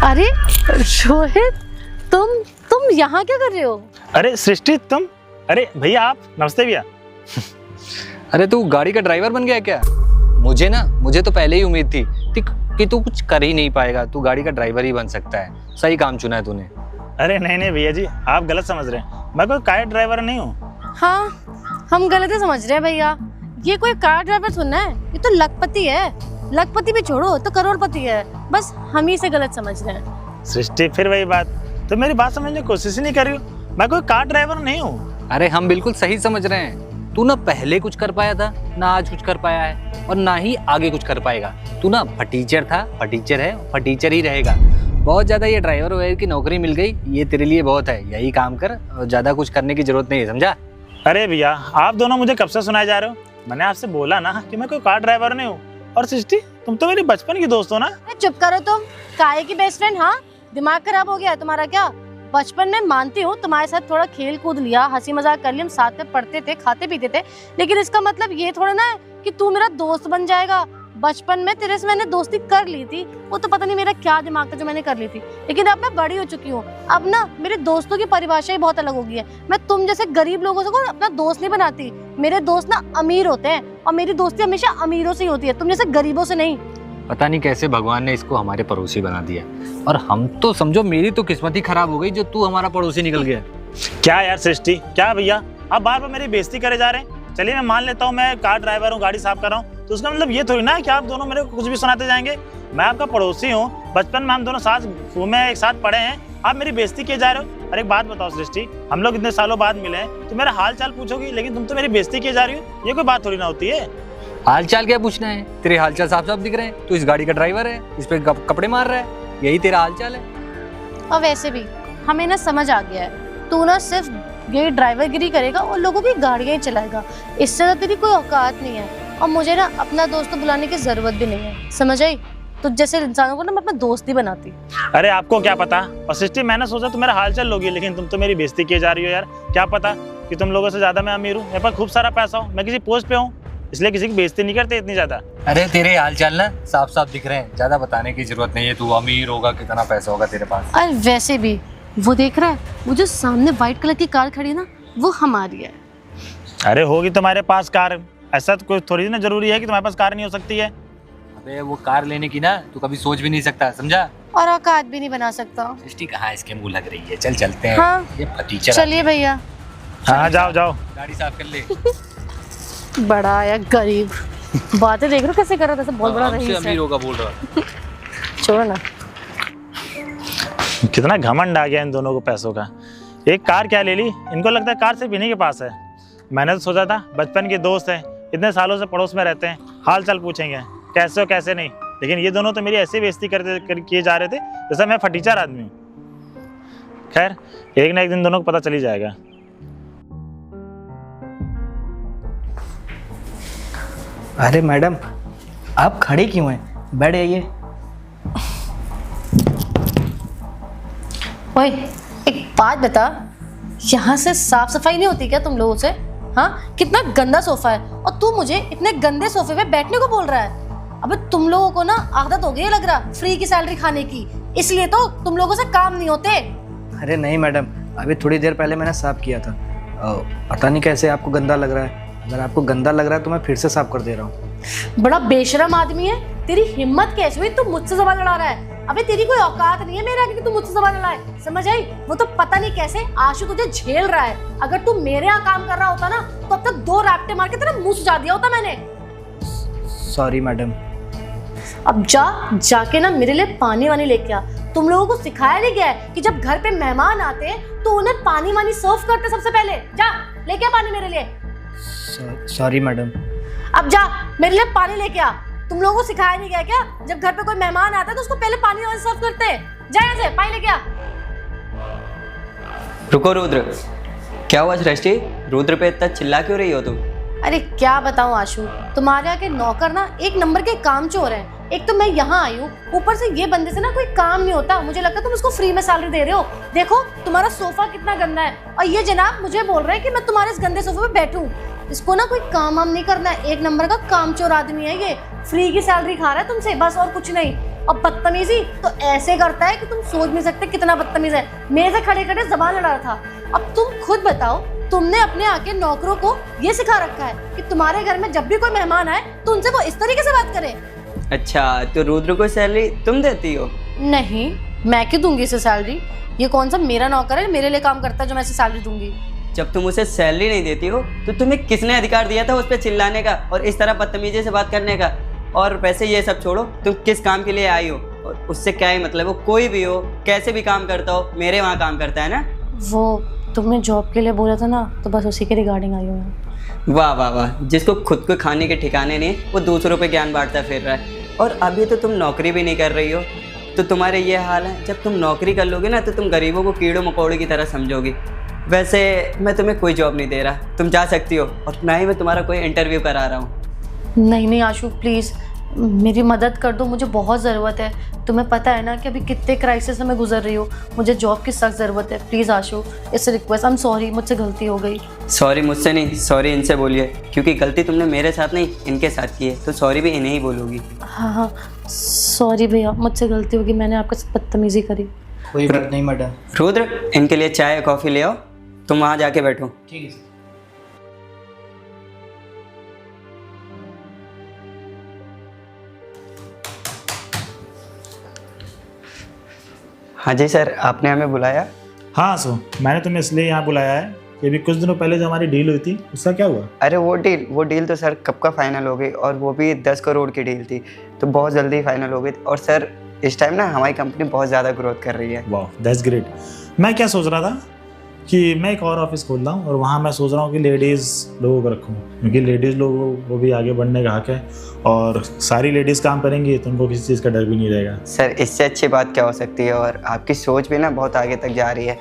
अरे रोहित, तुम यहाँ क्या कर रहे हो? अरे सृष्टि तुम, अरे भैया आप, नमस्ते भैया। अरे तू गाड़ी का ड्राइवर बन गया क्या? मुझे तो पहले ही उम्मीद थी कि तू कुछ कर ही नहीं पाएगा, तू गाड़ी का ड्राइवर ही बन सकता है। सही काम चुना है तूने। अरे नहीं भैया जी, आप गलत समझ रहे हैं, मैं कोई कार ड्राइवर नहीं हूँ। हाँ, हम गलत ही समझ रहे हैं भैया। ये कोई कार ड्राइवर सुनना है, ये तो लखपति है। लखपति भी छोड़ो तो करोड़पति है, बस हम ही से गलत समझ रहे हैं। सृष्टि फिर वही बात, तो मेरी बात समझने की कोशिश ही नहीं कर रही हो। मैं कोई कार ड्राइवर नहीं हूँ। अरे हम बिल्कुल सही समझ रहे हैं। तू ना पहले कुछ कर पाया था, ना आज कुछ कर पाया है, और ना ही आगे कुछ कर पाएगा। तू ना फटीचर था, फटीचर है, फटीचर ही रहेगा। बहुत ज्यादा ये ड्राइवर वगैरह की नौकरी मिल गई, ये तेरे लिए बहुत है। यही काम कर, और ज्यादा कुछ करने की जरूरत नहीं है, समझा? अरे भैया, आप दोनों मुझे कब से सुनाए जा रहे हो? मैंने आपसे बोला ना कि मैं कोई कार ड्राइवर नहीं हूँ। और सृष्टि, तुम तो मेरी बचपन की दोस्त हो ना। चुप करो तुम, काहे की बेस्ट फ्रेंड? हाँ, दिमाग खराब हो गया है तुम्हारा क्या? बचपन में मानती हूँ तुम्हारे साथ थोड़ा खेल कूद लिया, हंसी मजाक कर लिया, हम साथ में पढ़ते थे, खाते पीते थे, लेकिन इसका मतलब ये थोड़ा ना है कि तू मेरा दोस्त बन जाएगा। बचपन में तेरे से मैंने दोस्ती कर ली थी, वो तो पता नहीं मेरा क्या दिमाग था जो मैंने कर ली थी, लेकिन अब मैं बड़ी हो चुकी हूँ। अब ना मेरे दोस्तों की परिभाषा ही बहुत अलग हो गई है। मैं तुम जैसे गरीब लोगों को अपना दोस्त नहीं बनाती। मेरे दोस्त ना अमीर होते हैं, और मेरी दोस्ती हमेशा अमीरों से ही होती है, तुम जैसे गरीबों से नहीं। पता नहीं कैसे भगवान ने इसको हमारे पड़ोसी बना दिया, और हम तो समझो मेरी तो किस्मत ही खराब हो गई जो तू हमारा पड़ोसी निकल गया। क्या यार सृष्टि, क्या भैया, आप बार बार मेरी बेइज्जती करे जा रहे हैं। चलिए मैं मान लेता हूँ मैं कार ड्राइवर हूँ, गाड़ी साफ कर रहा हूँ, तो उसका मतलब ये थोड़ी ना है कि आप दोनों मेरे को कुछ भी सुनाते जाएंगे। मैं आपका पड़ोसी हूँ, बचपन में हम दोनों साथ घूमे, एक साथ पढ़े हैं, आप मेरी बेइज्जती किए जा रहे हो। अरे एक बात बताओ सृष्टि, हम लोग इतने सालों बाद मिले हैं तो मेरा हाल चाल पूछोगी, लेकिन तुम तो मेरी बेइज्जती किए जा रही हो। ये कोई बात थोड़ी ना होती है। हाल चाल क्या पूछना है? तेरे हाल चाल साफ साफ दिख रहे हैं। तू इस गाड़ी का ड्राइवर है, इस पे कपड़े मार रहा है, यही तेरा हाल चाल है। और वैसे भी हमें ना समझ आ गया है, तू ना सिर्फ ये ड्राइवरगिरी करेगा और लोगों की गाड़ियां ही चलाएगा, इससे तो तेरी कोई औकात नहीं है। और मुझे ना अपना दोस्त बुलाने की जरूरत भी नहीं है, समझ आई? तो जैसे इंसानों को ना मैं अपना दोस्त ही बनाती। अरे आपको क्या पता। और सृष्टि, मैंने सोचा तुम मेरा हाल चाल लोगी, लेकिन तुम तो मेरी बेइज्जती किए जा रही हो यार। क्या पता कि तुम लोगों से ज्यादा मैं अमीर हूँ, मेरे पास खूब सारा पैसा हो, मैं किसी पोस्ट पे हूँ, इसलिए किसी की बेइज्जती नहीं करते इतनी ज्यादा। अरे तेरे हाल चाल ना साफ साफ दिख रहे हैं, ज्यादा बताने की जरूरत नहीं है। तू अमीर होगा, कितना पैसा होगा तेरे पास। और वैसे भी वो देख रहा है, वो जो सामने व्हाइट कलर की कार खड़ी है ना, वो हमारी है। अरे होगी तुम्हारे पास कार, ऐसा तो कोई थोड़ी ना जरूरी है कि तुम्हारे पास कार नहीं हो सकती है। अबे वो कार लेने की ना तू कभी सोच भी नहीं सकता, समझा? और औकात भी नहीं बना सकता। सृष्टि कहाँ इसके मुंह लग रही है, चल चलते हैं। हाँ, ये फटीचर। चलिए भैया। हाँ जाओ जाओ, गाड़ी साफ कर ले। बड़ा या गरीब, बातें देख रहे हो कैसे कर रहा था, बहुत बड़ा हमसे रईस है। अमीर होगा बोल रहा। छोड़ो ना। कितना घमंड आ गया इन दोनों को पैसों का। एक कार क्या ले ली, इनको लगता है कार सिर्फ इन्हीं के पास है। मैंने तो सोचा था बचपन के दोस्त हैं, इतने सालों से पड़ोस में रहते हैं, हाल चाल पूछेंगे कैसे हो कैसे नहीं, लेकिन ये दोनों तो मेरी ऐसी बेइज्जती किए जा रहे थे जैसा मैं फटीचर आदमी हूँ। खैर, एक ना एक दिन दोनों को पता चल ही जाएगा। अरे मैडम, आप खड़े क्यों हैं? बैठ जाइए। ओए, एक बात बता, यहाँ से साफ सफाई नहीं होती क्या तुम लोगों से? हाँ, कितना गंदा सोफा है, और तू मुझे इतने गंदे सोफे पे बैठने को बोल रहा है। अबे तुम लोगों को ना आदत हो गई है लग रहा फ्री की सैलरी खाने की, इसलिए तो तुम लोगों से काम नहीं होते। अरे नहीं मैडम, अभी थोड़ी देर पहले मैंने साफ किया था। पता नहीं कैसे आपको गंदा लग रहा है। अगर आपको गंदा लग रहा है तो मैं फिर से साफ कर दे रहा हूँ। बड़ा बेशरम आदमी है, तेरी हिम्मत कैसे हुई तू मुझसे जबान लड़ा रहा है? अबे तेरी कोई औकात नहीं है मेरे आगे कि तू मुझसे जबान लड़ाए, समझ आई? वो तो पता नहीं कैसे आशु तुझे झेल रहा है। अगर तू मेरे यहाँ काम कर रहा होता ना तो अब तक 2 रैप्टे मार के तेरा मुंह सुजा दिया होता मैंने। Sorry madam. अब जाके ना मेरे लिए पानी वानी लेके आ। तुम लोगों को सिखाया नहीं गया है कि जब घर पे मेहमान आते हैं तो उन्हें पानी वानी सर्व करते सबसे पहले? जा लेके आ पानी मेरे लिए। Sorry madam. अब जा मेरे लिए पानी लेके आ। तुम लोगों को सिखाया नहीं गया क्या, जब घर पे कोई मेहमान आता है तो उसको पहले पानी वानी सर्व करते हैं? जा यहाँ से पानी लेके आ। रुको रुद्र, क्या हुआ सृष्टि? रुद्र पे इतना चिल्ला क्यों रही हो तुम? अरे क्या बताऊं आशु, तुम्हारे यहाँ के नौकर ना एक नंबर के कामचोर हैं। एक तो मैं यहाँ आई हूँ, ऊपर से ये बंदे से ना कोई काम नहीं होता। मुझे लगता है तुम उसको फ्री में सैलरी दे रहे हो। देखो तुम्हारा सोफा कितना गंदा है, और ये जनाब मुझे बोल रहे हैं कि मैं तुम्हारे इस गंदे सोफे पे बैठूं। इसको ना कोई काम वाम नहीं करना है, एक नंबर का कामचोर आदमी है ये। फ्री की सैलरी खा रहा है तुमसे, बस और कुछ नहीं। अब बदतमीजी तो ऐसे करता है कि तुम सोच नहीं सकते कितना बदतमीज है। मेरे से खड़े खड़े जबान लड़ा रहा था। अब तुम खुद बताओ, तुमने अपने आके नौकरों को ये सिखा रखा है कि तुम्हारे घर में जब भी कोई मेहमान आए तो उनसे वो इस तरीके से बात करे। अच्छा, तो रुद्र को सैलरी तुम देती हो? नहीं, मैं क्यों दूंगी इसे सैलरी? ये कौन सा मेरा नौकर है, मेरे लिए काम करता है जो मैं इसे सैलरी दूंगी? जब तुम उसे सैलरी नहीं देती हो तो तुम्हें किसने अधिकार दिया था उस पर चिल्लाने का और इस तरह बदतमीजी से बात करने का? और वैसे ये सब छोड़ो, तुम किस काम के लिए आई हो और उससे क्या ही मतलब हो? कोई भी हो, कैसे भी काम करता हो, मेरे वहाँ काम करता है ना। वो तुमने जॉब के लिए बोला था ना, तो बस उसी के रिगार्डिंग आई हूँ। वाह वाह वाह, जिसको खुद को खाने के ठिकाने नहीं वो दूसरों पे ज्ञान बांटता फिर रहा है। और अभी तो तुम नौकरी भी नहीं कर रही हो, तो तुम्हारे ये हाल है। जब तुम नौकरी कर लोगे ना तो तुम गरीबों को कीड़ों मकोड़ों की तरह समझोगी। वैसे मैं तुम्हें कोई जॉब नहीं दे रहा, तुम जा सकती हो, और ना ही मैं तुम्हारा कोई इंटरव्यू करा रहा हूँ। नहीं नहीं आशु, प्लीज़ मेरी मदद कर दो, मुझे बहुत ज़रूरत है। तुम्हें पता है ना कि अभी कितने क्राइसिस से मैं गुजर रही हूँ, मुझे जॉब की सख्त ज़रूरत है। Please Ashu, it's request, I am sorry, मुझसे गलती हो गई। सॉरी मुझसे नहीं, सॉरी इनसे बोलिए, क्योंकि गलती तुमने मेरे साथ नहीं इनके साथ की है, तो सॉरी भी इन्हें ही बोलोगी। हाँ हाँ सॉरी भैया, मुझसे गलती होगी, मैंने आपके साथ बदतमीज़ी करी। कोई बात नहीं मैडम। रुद्र, इनके लिए चाय कॉफ़ी ले आओ, तुम वहाँ जाके बैठो। ठीक है सर। हाँ जी सर, आपने हमें बुलाया? हाँ सो मैंने तुम्हें इसलिए यहाँ बुलाया है कि अभी कुछ दिनों पहले जो हमारी डील हुई थी उसका क्या हुआ? अरे वो डील तो सर कब का फाइनल हो गई, और वो भी 10 करोड़ की डील थी, तो बहुत जल्दी फाइनल हो गई। और सर इस टाइम ना हमारी कंपनी बहुत ज़्यादा ग्रोथ कर रही है। वाह दैट्स ग्रेट। मैं क्या सोच रहा था कि मैं एक और ऑफिस खोल रहा हूँ और वहाँ मैं सोच रहा हूँ कि लेडीज़ लोगों को रखूँ, क्योंकि लेडीज़ लोगों को भी आगे बढ़ने का हक है और सारी लेडीज़ काम करेंगी तो उनको किसी चीज़ का डर भी नहीं रहेगा। सर इससे अच्छी बात क्या हो सकती है, और आपकी सोच भी ना बहुत आगे तक जा रही है।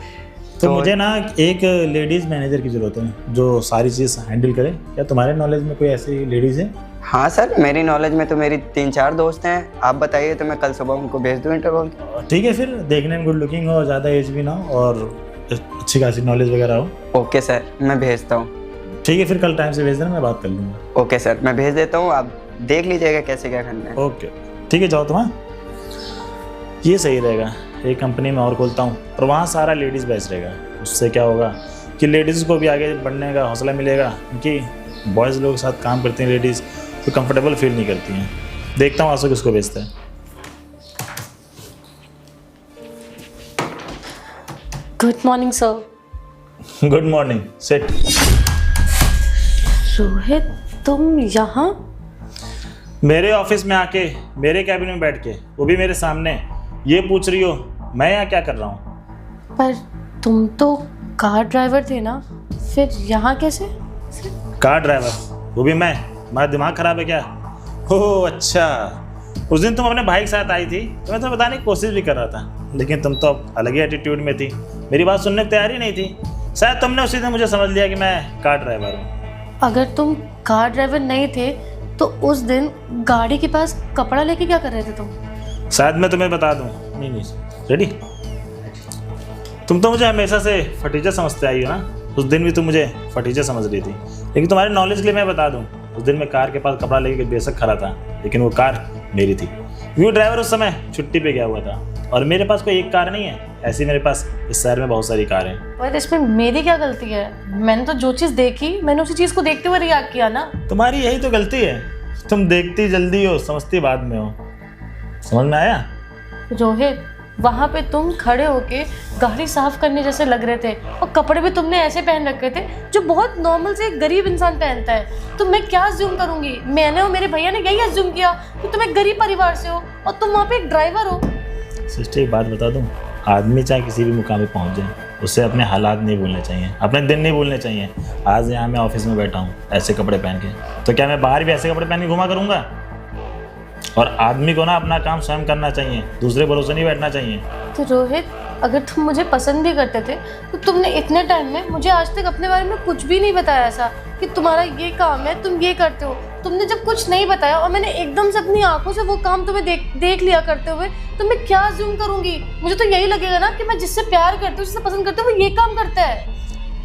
तो मुझे ना एक लेडीज़ मैनेजर की ज़रूरत है जो सारी चीज़ हैंडल करे। क्या तुम्हारे नॉलेज में कोई ऐसी लेडीज़ है? हाँ सर, मेरी नॉलेज में तो मेरी 3-4 दोस्त हैं। आप बताइए तो मैं कल सुबह उनको भेज दूँ इंटरव्यू। ठीक है, फिर देखने में गुड लुकिंग हो, ज़्यादा एज भी ना हो और अच्छी खासी नॉलेज वगैरह हो। ओके सर, मैं भेजता हूँ। ठीक है, फिर कल टाइम से भेज देना, मैं बात कर लूँगा। ओके सर, मैं भेज देता हूँ, आप देख लीजिएगा कैसे क्या करना है। ओके ठीक है, जाओ तुम। ये सही रहेगा, एक कंपनी में और खोलता हूँ और वहाँ सारा लेडीज़ बेस रहेगा। उससे क्या होगा कि लेडीज़ को भी आगे बढ़ने का हौसला मिलेगा, क्योंकि बॉयज़ लोग के साथ काम करती हैं लेडीज़ तो कंफर्टेबल फील नहीं करती हैं। देखता हूँ आंसू किसको भेजता है। Good morning sir. Good morning, set. Rohit, तुम यहाँ? मेरे ऑफिस में आके मेरे कैबिन में बैठ के, वो भी मेरे सामने, ये पूछ रही हो मैं यहाँ क्या कर रहा हूँ? पर तुम तो कार ड्राइवर थे ना, फिर यहाँ कैसे? Car driver? वो भी मैं? मेरा दिमाग खराब है क्या? ओह अच्छा, उस दिन तुम अपने भाई के साथ आई थी तो मैं तुम्हें बताने की कोशिश भी कर रहा था, लेकिन तुम तो अलग ही एटीट्यूड में थी, मेरी बात सुनने की तैयारी नहीं थी। शायद तुमने उसी दिन मुझे समझ लिया कि मैं कार ड्राइवर हूँ। अगर तुम कार ड्राइवर नहीं थे तो उस दिन गाड़ी के पास कपड़ा लेके क्या कर रहे थे तुम? शायद मैं तुम्हें बता दूँ। नहीं, रेडी? तुम तो मुझे हमेशा से फटीचर समझते आई हो ना, उस दिन भी तुम मुझे फटीचर समझ रही थी, लेकिन तुम्हारे नॉलेज के लिए मैं बता दूं, उस दिन मैं कार के पास कपड़ा लेके बेशक खड़ा था, लेकिन वो कार मेरी थी। वो ड्राइवर उस समय छुट्टी पे गया हुआ था और मेरे पास कोई एक कार नहीं है, ऐसी मेरे पास इस शहर में बहुत सारी कार हैं। पर इसमें मेरी क्या गलती है? मैंने तो जो चीज़ देखी मैंने उसी चीज़ को देखते हुए रिएक्ट किया ना। तुम्हारी यही तो गलती है, तुम देखती जल्दी हो समझती बाद में हो। समझ में आया? रोहित, वहाँ पे तुम खड़े होके गाड़ी साफ करने जैसे लग रहे थे और कपड़े भी तुमने ऐसे पहन रखे थे जो बहुत नॉर्मल से एक गरीब इंसान पहनता है। तो मैं क्या अज्यूम करूंगी? मैंने और मेरे भैया ने यही अज्यूम किया कि तुम एक गरीब परिवार से हो और तुम वहाँ पे एक ड्राइवर हो। सिस्टर एक बात बता दूं, आदमी चाहे किसी भी मुकाम पे पहुंच जाए, उससे अपने हालात नहीं भूलने चाहिए, अपने दिन नहीं भूलने चाहिए। आज यहाँ मैं ऑफिस में बैठा हूँ ऐसे कपड़े पहन के, तो क्या मैं बाहर भी ऐसे कपड़े पहन के घुमा करूँगा? और आदमी को ना अपना काम स्वयं करना चाहिए, दूसरे भरोसे नहीं बैठना चाहिए। तो रोहित, अगर तुम मुझे पसंद भी करते थे तो तुमने इतने टाइम में मुझे आज तक अपने बारे में कुछ भी नहीं बताया ऐसा कि तुम्हारा ये काम है, तुम ये करते हो। तुमने जब कुछ नहीं बताया और मैंने एकदम से अपनी आंखों से वो काम तुम्हें देख लिया करते हुए, तो मैं क्या अज्यूम करूंगी? मुझे तो यही लगेगा ना कि मैं जिससे प्यार करती हूँ, जिससे पसंद करती हूँ, वो ये काम करता है।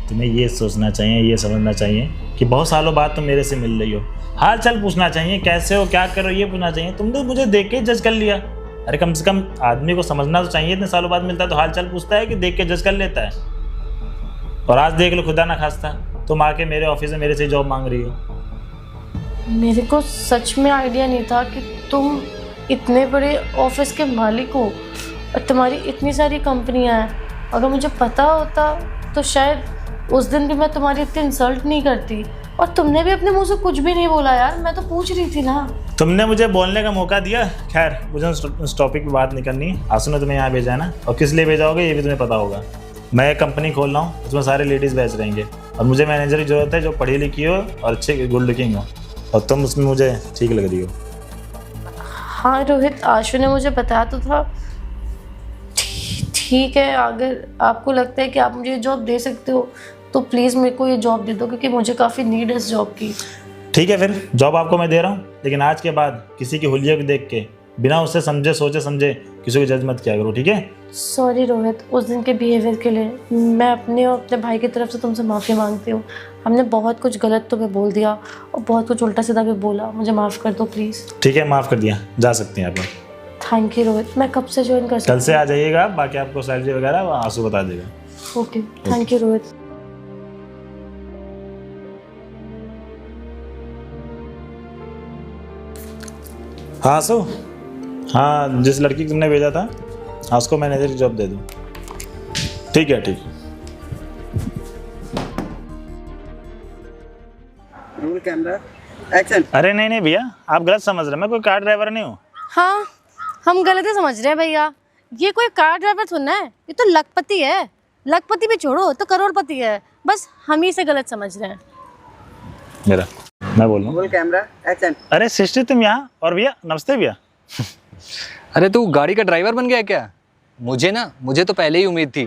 तुम्हें ये सोचना चाहिए, ये समझना चाहिए कि बहुत सालों बाद तुम मेरे से मिल रही हो, हाल चाल पूछना चाहिए, कैसे हो, क्या करो, ये पूछना चाहिए। तुमने मुझे देख के जज कर लिया। अरे कम से कम आदमी को समझना तो चाहिए, इतने सालों बाद मिलता है तो हाल चाल पूछता है कि देख के जज कर लेता है। और आज देख लो, खुदा ना खास्ता तुम आके मेरे ऑफिस में मेरे से जॉब मांग रही हो। मेरे को सच में आइडिया नहीं था कि तुम इतने बड़े ऑफिस के मालिक हो और तुम्हारी इतनी सारी कंपनियां हैं। अगर मुझे पता होता तो शायद उस दिन भी मैं तुम्हारी इतनी इंसल्ट नहीं करती। और तुमने भी अपने मुंह से कुछ भी नहीं बोला यार, मैं तो पूछ रही थी ना। तुमने मुझे बोलने का मौका दिया। खैर मुझे उस टॉपिक पे बात नहीं करनी। आंसू ने तुम्हें यहाँ भेजा है ना, और किस लिए भेजा होगा ये भी तुम्हें पता होगा। मैं एक कंपनी खोल रहा हूँ, उसमें सारे लेडीज़ बैच रहेंगे और मुझे मैनेजर की ज़रूरत है जो पढ़ी लिखी हो और अच्छे गुड लुकिंग हो, और तुम उसमें मुझे ठीक लग रही हो। हाँ रोहित, आशु ने मुझे बताया तो था। ठीक है, अगर आपको लगता है कि आप मुझे जॉब दे सकते हो तो प्लीज़ मेरे को ये जॉब दे दो, क्योंकि मुझे काफ़ी नीड है इस जॉब की। ठीक है, फिर जॉब आपको मैं दे रहा हूँ, लेकिन आज के बाद किसी की हुलिया को देख के बिना उससे समझे सोचे समझे किसी को जज मत किया करो, ठीक है? सॉरी रोहित, उस दिन के बिहेवियर के लिए मैं अपने और अपने भाई की तरफ से तुमसे माफ़ी मांगती हूँ। हमने बहुत कुछ गलत तुम्हें बोल दिया और बहुत कुछ उल्टा सीधा भी बोला, मुझे माफ़ कर दो प्लीज़। ठीक है, माफ़ कर दिया, जा सकती हैं आप। Thank you Rohit. मैं कब से ज्वाइन कर सकती कल से आ जाइएगा, बाकी आपको सैलरी वगैरह वो आंसू बता देगा। हूँ? Okay, thank you Rohit. हाँ आंसू, हाँ जिस लड़की को तुमने भेजा था हाँ उसको मैनेजर की जॉब दे दूँ। ठीक है, ठीक है। Roll camera action. अरे नहीं नहीं भैया, आप गलत समझ रहे, मैं कोई कार ड्राइवर नहीं हूँ। हाँ, हम गलत ही समझ रहे हैं भैया। ये कोई कार ड्राइवर थोड़ा है, ये तो लखपति है। लखपति भी छोड़ो तो करोड़पति है, बस हम ही से गलत समझ रहे हैं। मेरा मैं बोल रहा हूँ। Roll camera action. अरे सृष्टि तुम यहाँ, और भैया नमस्ते भैया। अरे तू गाड़ी का ड्राइवर बन गया क्या? मुझे तो पहले ही उम्मीद थी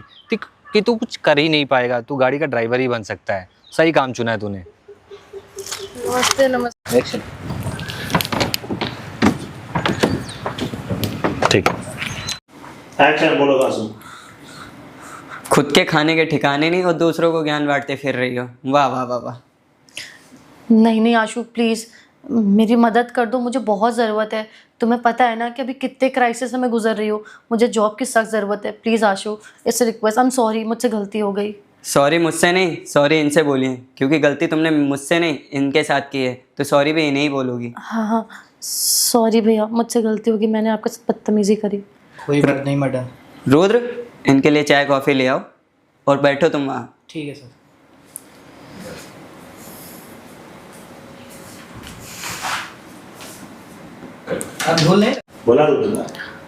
कि तू कुछ कर ही नहीं पाएगा, तू गाड़ी का ड्राइवर ही बन सकता है। सही काम चुना है तूने। नमस्ते नमस्ते। एक्शन। ठीक, एक्शन बोलो आंसू। खुद के खाने के ठिकाने नहीं और दूसरों को ज्ञान बांटते फिर रही हो। वाह वाह वाह वाह। नहीं नहीं आशु, प्लीज़ मेरी मदद कर दो, मुझे बहुत ज़रूरत है। तुम्हें पता है ना कि अभी कितने क्राइसिस से मैं गुजर रही हूँ, मुझे जॉब की सख्त ज़रूरत है। Please Ashu, it's request. I am sorry, मुझसे गलती हो गई। सॉरी मुझसे नहीं, सॉरी इनसे बोलिए, क्योंकि गलती तुमने मुझसे नहीं इनके साथ की है, तो सॉरी भी इन्हें ही बोलोगी। हाँ हाँ, सॉरी भैया, मुझसे गलती होगी, मैंने आपके साथ बदतमीज़ी करी। कोई बात नहीं मैडम। रुद्र, इनके लिए चाय कॉफ़ी ले आओ और बैठो तुम वहाँ। ठीक है सर। आप धो लें। बोला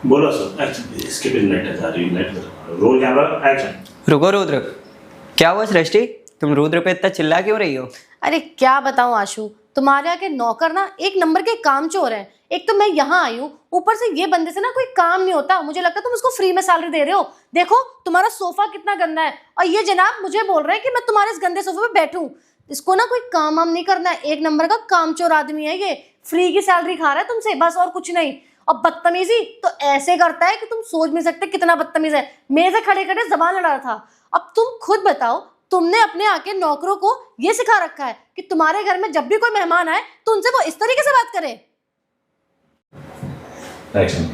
बोलो सर। एक्शन। इसके पे लाइट जा रही है, लाइट। Roll camera action. रुको रुद्र, क्या हुआ सृष्टि, तुम रुद्र पे इतना चिल्ला क्यों रही हो? अरे क्या बताऊं आशु, तुम्हारे यहाँ के नौकर ना एक नंबर के कामचोर हैं। एक तो मैं यहाँ आई हूँ, ऊपर से ये बंदे से ना कोई काम नहीं होता। मुझे लगता है तुम उसको फ्री में सैलरी दे रहे हो। देखो तुम्हारा सोफा कितना गंदा है, और ये जनाब मुझे बोल रहे हैं कि मैं तुम्हारे इस गंदे सोफे पे बैठूं। इसको ना कोई काम वाम नहीं करना है, एक नंबर का कामचोर आदमी है ये। फ्री की सैलरी खा रहा है तुमसे, बस और कुछ नहीं। और बदतमीजी तो ऐसे करता है कि तुम सोच नहीं सकते कितना बदतमीज है। मेरे से खड़े खड़े जबान लड़ा रहा था। अब तुम खुद बताओ, तुमने अपने आके नौकरों को ये सिखा रखा है कि तुम्हारे घर में जब भी कोई मेहमान आए तो उनसे वो इस तरीके से बात करे। एक्शन।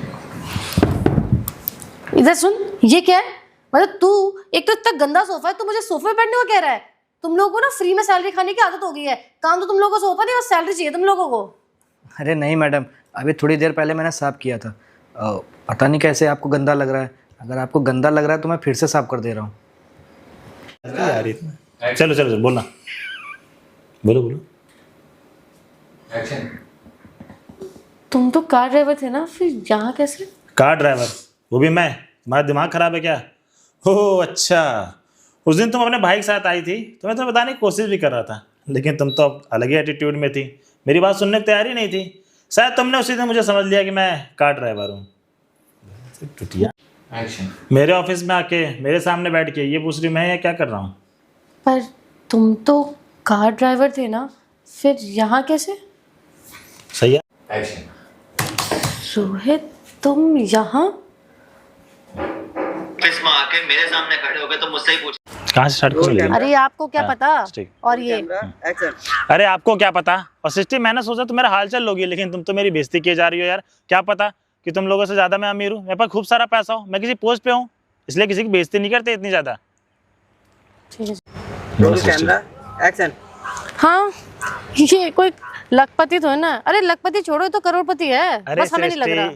इधर सुन, ये क्या है? मतलब तू एक तो इतना गंदा सोफा है, तू मुझे सोफे पे बैठने को कह रहा है? तुम लोगों को ना फ्री में सैलरी खाने की आदत हो गई है। काम तो तुम लोगों को होता नहीं, बस सैलरी चाहिए तुम लोगों को। अरे नहीं मैडम, अभी थोड़ी देर पहले मैंने साफ़ किया था। पता नहीं कैसे आपको गंदा लग रहा है। अगर आपको गंदा लग रहा है तो मैं फिर से साफ़ कर दे रहा हूँ। चलो चलो बोलना, बोलो बोलो। एक्शन। तुम तो कार ड्राइवर थे ना, फिर यहाँ कैसे? कार ड्राइवर, वो भी मैं? तुम्हारा दिमाग खराब है क्या? ओह अच्छा, उस दिन तुम अपने भाई के साथ आई थी तो मैं तुम्हें बताने की कोशिश भी कर रहा था, लेकिन तुम तो अलग ही एटीट्यूड में थी, मेरी बात सुनने की तैयारी नहीं थी। शायद तुमने उसी दिन मुझे समझ लिया कि मैं कार ड्राइवर हूँ। टुटिया। एक्शन। मेरे ऑफिस में आके मेरे सामने बैठ के ये पूछ रही मैं ये क्या कर रहा हूँ? पर तुम तो कार ड्राइवर थे ना, फिर यहाँ कैसे? सही है। एक्शन। रोहित तुम यहाँ? ऑफिस में आके मेरे सामने खड़े हो गए तो मुझसे ही पूछ। कहाँ से स्टार्ट करूँ लेकिन? अरे आपको क्या हाँ, पता। ठीक। और ये एक्शन। अरे आपको क्या पता। और सृष्टि मैंने सोचा तो मेरा हाल चल लोगी, लेकिन तुम तो मेरी बेइज्जती किए जा रही हो यार। क्या पता कि तुम लोगों से ज़्यादा मैं अमीर हूँ, मेरे पास खूब सारा पैसा हो, मैं किसी पोस्ट पे हूँ, इसलिए किसी की बेइज्जती नहीं करते इतनी ज़्यादा। ठीक है। Roll camera action. हाँ ये कोई लखपति तो है ना। अरे लखपति छोड़ो, ये तो करोड़पति है। अरे बस हमें नहीं लग रहा।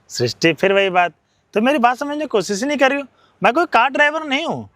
सृष्टि फिर वही बात, तो मेरी बात समझने की कोशिश ही नहीं कर रही हो। मैं कोई कार ड्राइवर नहीं हूँ,